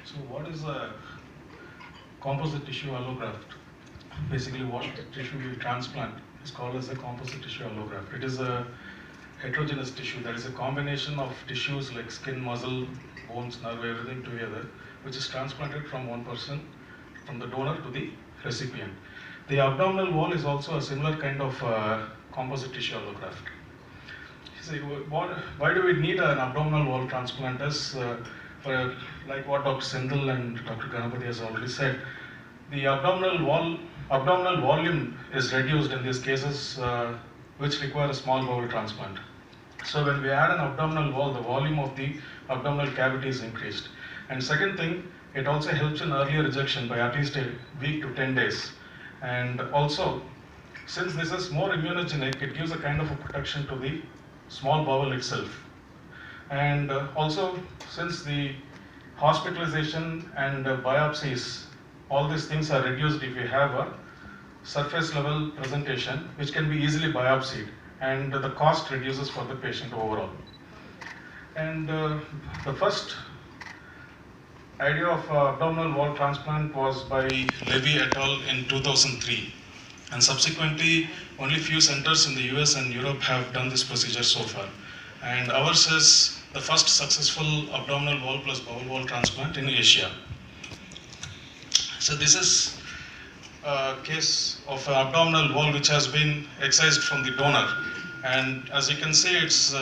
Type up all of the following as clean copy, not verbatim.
So what is a composite tissue allograft? Basically what tissue we transplant is called as a composite tissue allograft. It is a heterogeneous tissue, that is a combination of tissues like skin, muscle, bones, nerve, everything together, which is transplanted from one person, from the donor to the recipient. The abdominal wall is also a similar kind of composite tissue allograft. See, why do we need an abdominal wall transplant? Like what Dr. Sentinel and Dr. Ganapathy has already said, the abdominal volume is reduced in these cases which require a small bowel transplant. So when we add an abdominal wall, the volume of the abdominal cavity is increased. And second thing, it also helps in earlier rejection by at least a week to 10 days. And also, since this is more immunogenic, it gives a kind of a protection to the small bowel itself. And also, since the hospitalization and biopsies, all these things are reduced if we have a surface level presentation, which can be easily biopsied, and the cost reduces for the patient overall. And the first idea of abdominal wall transplant was by Levy et al. In 2003. And subsequently, only few centers in the US and Europe have done this procedure so far. And ours is the first successful abdominal wall plus bowel wall transplant in Asia. So this is a case of an abdominal wall which has been excised from the donor. And as you can see, it's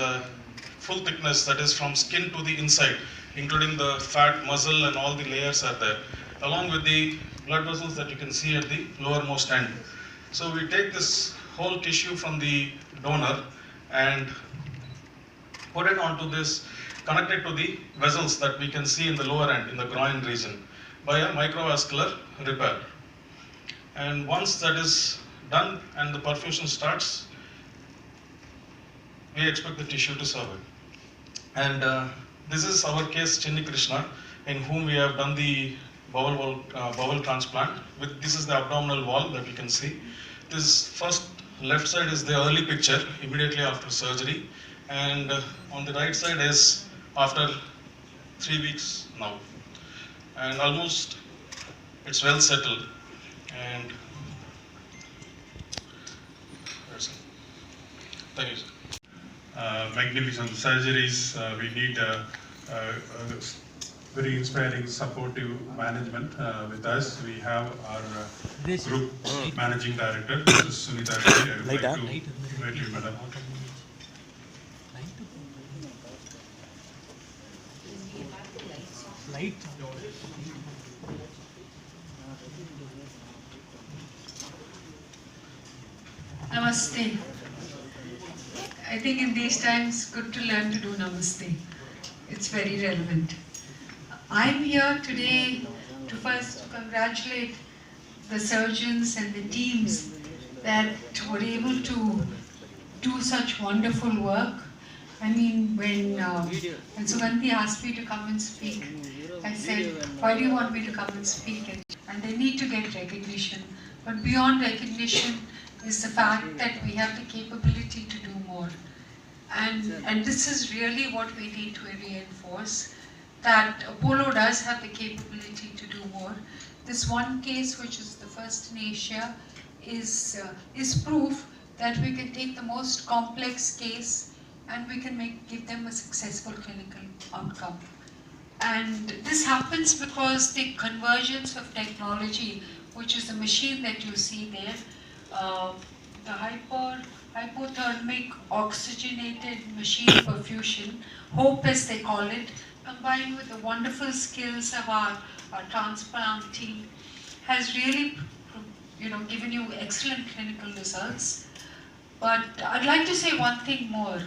full thickness, that is from skin to the inside, including the fat, muscle, and all the layers are there, along with the blood vessels that you can see at the lowermost end. So we take this whole tissue from the donor and put it onto this, connected to the vessels that we can see in the lower end, in the groin region, by a microvascular repair. And once that is done and the perfusion starts, we expect the tissue to survive. And this is our case, Chinni Krishna, in whom we have done the bowel transplant. This is the abdominal wall that you can see. This first left side is the early picture, immediately after surgery. And on the right side is after 3 weeks now. And almost it's well settled. And that's it. Thank you, sir. Magnificent surgeries. We need very inspiring, supportive management with us. We have our group managing director, Mrs. Sunita Reddy. I would like to invite you, madam. Namaste. I think in these times, good to learn to do Namaste. It's very relevant. I'm here today to first congratulate the surgeons and the teams that were able to do such wonderful work. I mean, when Sugandhi asked me to come and speak, I said, why do you want me to come and speak? And they need to get recognition. But beyond recognition is the fact that we have the capability to do more. And this is really what we need to reinforce, that Apollo does have the capability to do more. This one case, which is the first in Asia, is proof that we can take the most complex case and we can give them a successful clinical outcome. And this happens because the convergence of technology, which is the machine that you see there, the Hypothermic Oxygenated Machine Perfusion, HOPE as they call it, combined with the wonderful skills of our transplant team, has really given you excellent clinical results. But I'd like to say one thing more.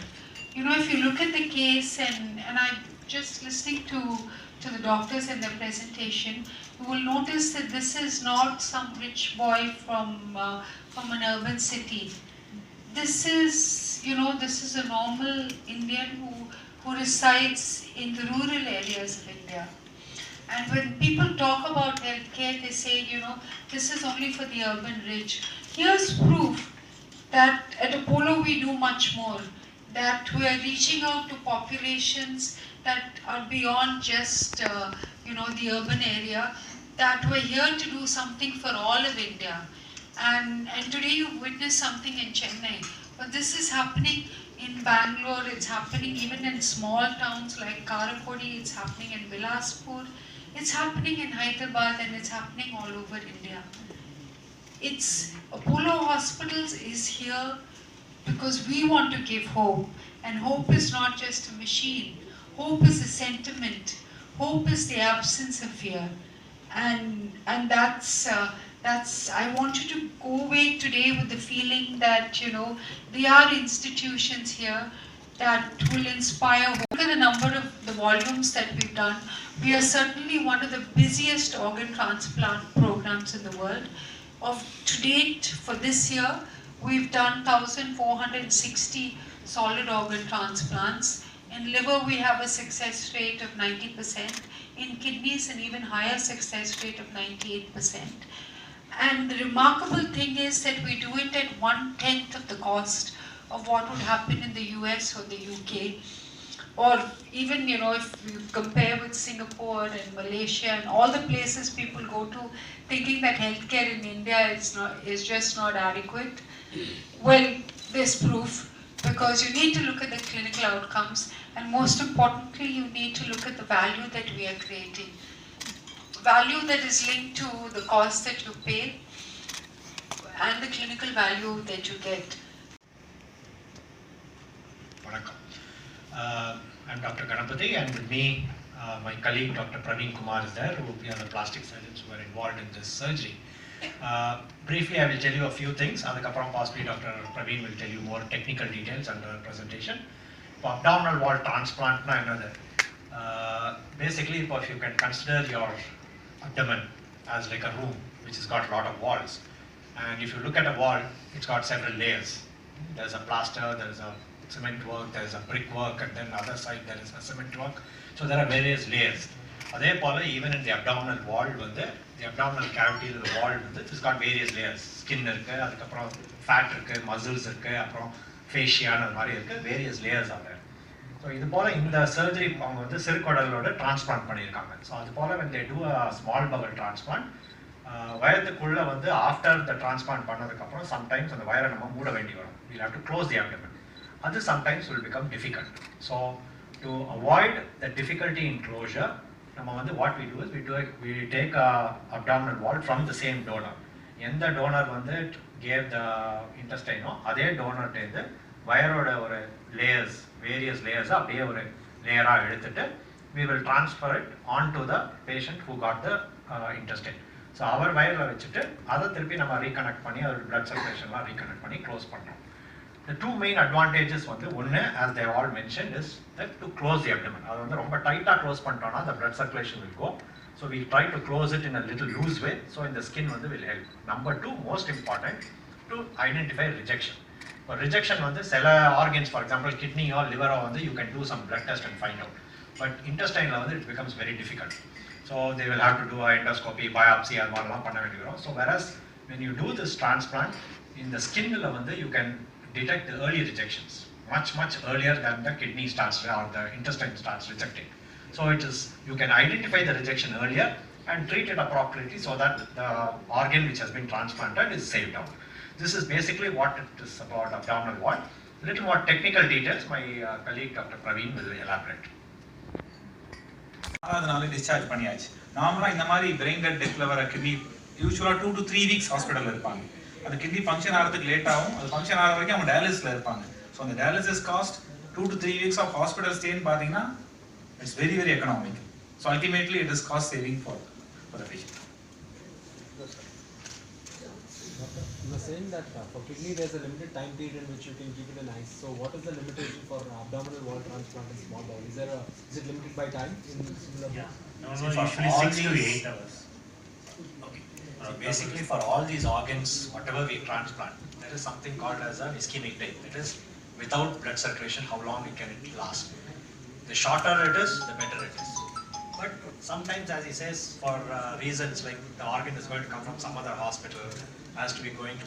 If you look at the case, and I'm just listening to the doctors and their presentation, you will notice that this is not some rich boy from an urban city. This is a normal Indian who resides in the rural areas of India. And when people talk about healthcare, they say, this is only for the urban rich. Here's proof that at Apollo we do much more, that we are reaching out to populations that are beyond just, the urban area, that we're here to do something for all of India. And today you've witnessed something in Chennai, but this is happening in Bangalore, it's happening even in small towns like Karakodi, it's happening in Bilaspur, it's happening in Hyderabad, and it's happening all over India. Apollo Hospitals is here because we want to give hope, and hope is not just a machine. Hope is a sentiment. Hope is the absence of fear, and that's I want you to go away today with the feeling that there are institutions here that will inspire hope. Look at the number of the volumes that we've done. We are certainly one of the busiest organ transplant programs in the world. To date, for this year, we've done 1,460 solid organ transplants. In liver, we have a success rate of 90%. In kidneys, an even higher success rate of 98%. And the remarkable thing is that we do it at 1/10 of the cost of what would happen in the US or the UK. Or even, if you compare with Singapore and Malaysia and all the places people go to thinking that healthcare in India is just not adequate. Well, there's proof, because you need to look at the clinical outcomes, and most importantly, you need to look at the value that we are creating. Value that is linked to the cost that you pay and the clinical value that you get. I'm Dr. Ganapati, and with me, my colleague Dr. Praveen Kumar is there, who are the plastic surgeons who are involved in this surgery. Briefly, I will tell you a few things. Adukapram possibly Dr. Praveen will tell you more technical details under the presentation. Abdominal wall transplant, basically, if you can consider your abdomen as like a room which has got a lot of walls, and if you look at a wall, it's got several layers. There's a plaster, there's a cement work, there's a brick work, and then the other side there is a cement work. So there are various layers. Even in the abdominal wall, the abdominal cavity of the wall, it's got various layers. Skin, fat, muscles, fascia, various layers are there. So in the surgery, transplant. So when they do a small bowel transplant, after the transplant, sometimes the wire we'll have to close the abdomen. This sometimes will become difficult. So to avoid the difficulty in closure, what we do is we take a abdominal wall from the same donor. When the donor gave the intestine, that donor wire layers, various layers, we will transfer it onto the patient who got the intestine. So our wire reconnect blood circulation reconnect close. The two main advantages, one, as they all mentioned, is that to close the abdomen. Close the blood circulation will go. So we try to close it in a little loose way, so in the skin will help. Number two, most important, to identify rejection. For rejection, cell organs, for example, kidney or liver, you can do some blood test and find out. But intestine, it becomes very difficult. So they will have to do an endoscopy, biopsy, so whereas when you do this transplant, in the skin, you can detect the early rejections much earlier than the kidney starts or the intestine starts rejecting. So you can identify the rejection earlier and treat it appropriately so that the organ which has been transplanted is saved out. This is basically what it is about abdominal wall. A little more technical details, my colleague Dr. Praveen will elaborate. Discharge normally in brain dead death level kidney usually 2 to 3 weeks hospital the kidney function late function dialysis so the dialysis cost 2 to 3 weeks of hospital stay in it's very economic. So ultimately it is cost saving for the patient. You were saying that for kidney there's a limited time period in which you can keep it in ice. So what is the limitation for abdominal wall transplant and small bowel? Is it limited by time in similar? Yeah. No, usually 6 to 8 hours. Okay. Basically for all these organs, whatever we transplant, there is something called as an ischemic time. That is, without blood circulation, how long it can last. The shorter it is, the better it is. But sometimes, as he says, for reasons like the organ is going to come from some other hospital, has to be going to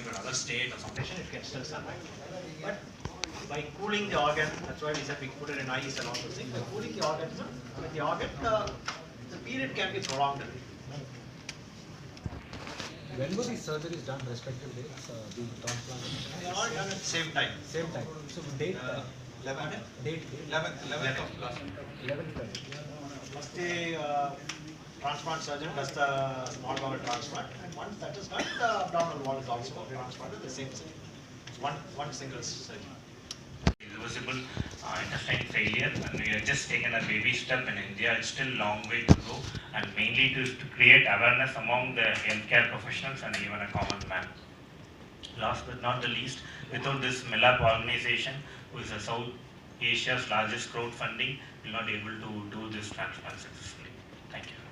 another state or something, it can still survive. But by cooling the organ, that's why we said we put it in ice and all those things. By cooling the organ, the it can be prolonged. When were these surgeries done, respective dates, the transplantation? They are all done at the same time. Same time. So date, 11th of last week. 11th. Once the transplant surgeon does the small bowel transplant, and once that is done, the abdominal wall is also transplanted the same surgery. It's one single surgery. Irreversible intestine failure, and we have just taken a baby step in India. It's still a long way to go, and mainly to create awareness among the healthcare professionals and even a common man. Last but not the least, without this MILAP organization, who is a South Asia's largest crowdfunding, will not be able to do this transplant successfully. Thank you.